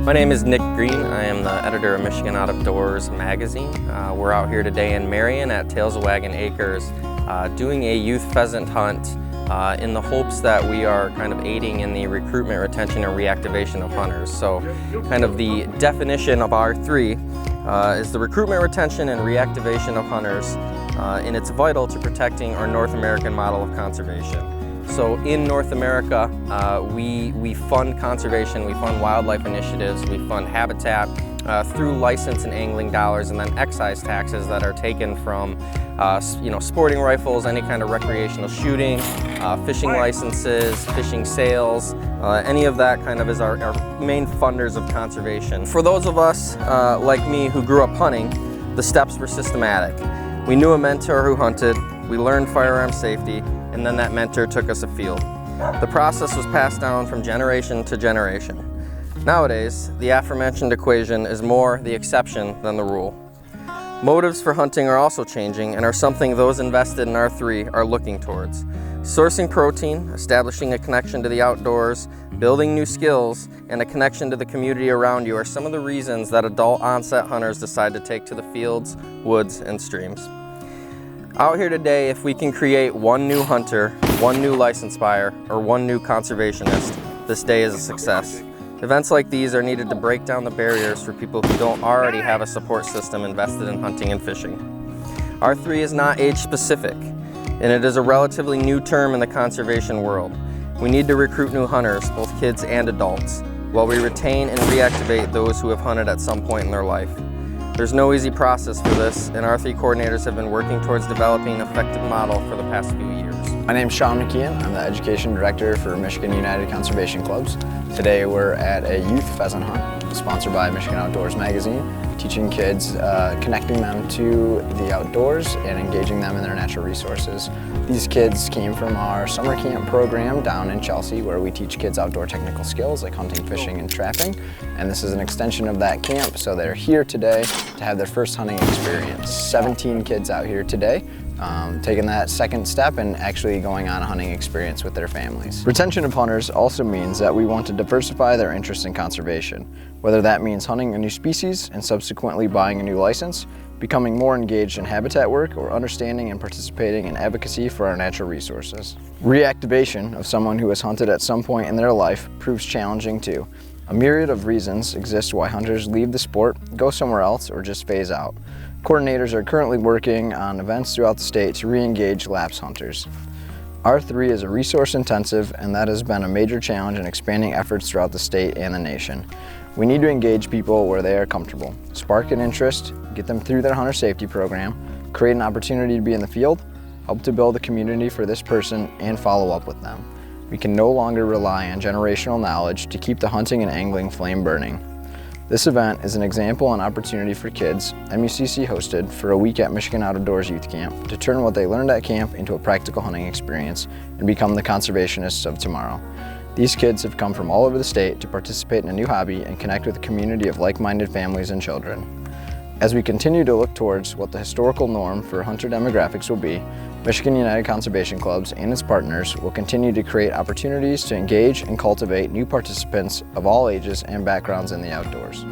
My name is Nick Green. I am the editor of Michigan Outdoors magazine. We're out here today in Marion at Tails-A-Waggin Acres doing a youth pheasant hunt in the hopes that we are kind of aiding in the recruitment, retention, and reactivation of hunters. So kind of the definition of R3 is the recruitment, retention, and reactivation of hunters, and it's vital to protecting our North American model of conservation. So in North America, we fund conservation, we fund wildlife initiatives, we fund habitat through license and angling dollars, and then excise taxes that are taken from sporting rifles, any kind of recreational shooting, fishing licenses, fishing sales, any of that kind of is our main funders of conservation. For those of us like me who grew up hunting, the steps were systematic. We knew a mentor who hunted, we learned firearm safety, and then that mentor took us afield. The process was passed down from generation to generation. Nowadays, the aforementioned equation is more the exception than the rule. Motives for hunting are also changing and are something those invested in R3 are looking towards. Sourcing protein, establishing a connection to the outdoors, building new skills, and a connection to the community around you are some of the reasons that adult onset hunters decide to take to the fields, woods, and streams. Out here today, if we can create one new hunter, one new license buyer, or one new conservationist, this day is a success. Events like these are needed to break down the barriers for people who don't already have a support system invested in hunting and fishing. R3 is not age specific, and it is a relatively new term in the conservation world. We need to recruit new hunters, both kids and adults, while we retain and reactivate those who have hunted at some point in their life. There's no easy process for this, and R3 coordinators have been working towards developing an effective model for the past few years. My name's Sean McKeon. I'm the Education Director for Michigan United Conservation Clubs. Today we're at a youth pheasant hunt sponsored by Michigan Outdoors magazine, teaching kids, connecting them to the outdoors and engaging them in their natural resources. These kids came from our summer camp program down in Chelsea, where we teach kids outdoor technical skills like hunting, fishing, and trapping. And this is an extension of that camp, so they're here today to have their first hunting experience. 17 kids out here today, taking that second step and actually going on a hunting experience with their families. Retention of hunters also means that we want to diversify their interest in conservation, whether that means hunting a new species and subsequently buying a new license, becoming more engaged in habitat work, or understanding and participating in advocacy for our natural resources. Reactivation of someone who has hunted at some point in their life proves challenging too. A myriad of reasons exist why hunters leave the sport, go somewhere else, or just phase out. Coordinators are currently working on events throughout the state to re-engage lapsed hunters. R3 is a resource intensive, and that has been a major challenge in expanding efforts throughout the state and the nation. We need to engage people where they are comfortable, spark an interest, get them through their hunter safety program, create an opportunity to be in the field, help to build a community for this person, and follow up with them. We can no longer rely on generational knowledge to keep the hunting and angling flame burning. This event is an example and opportunity for kids MUCC hosted for a week at Michigan Outdoors Youth Camp to turn what they learned at camp into a practical hunting experience and become the conservationists of tomorrow. These kids have come from all over the state to participate in a new hobby and connect with a community of like-minded families and children. As we continue to look towards what the historical norm for hunter demographics will be, Michigan United Conservation Clubs and its partners will continue to create opportunities to engage and cultivate new participants of all ages and backgrounds in the outdoors.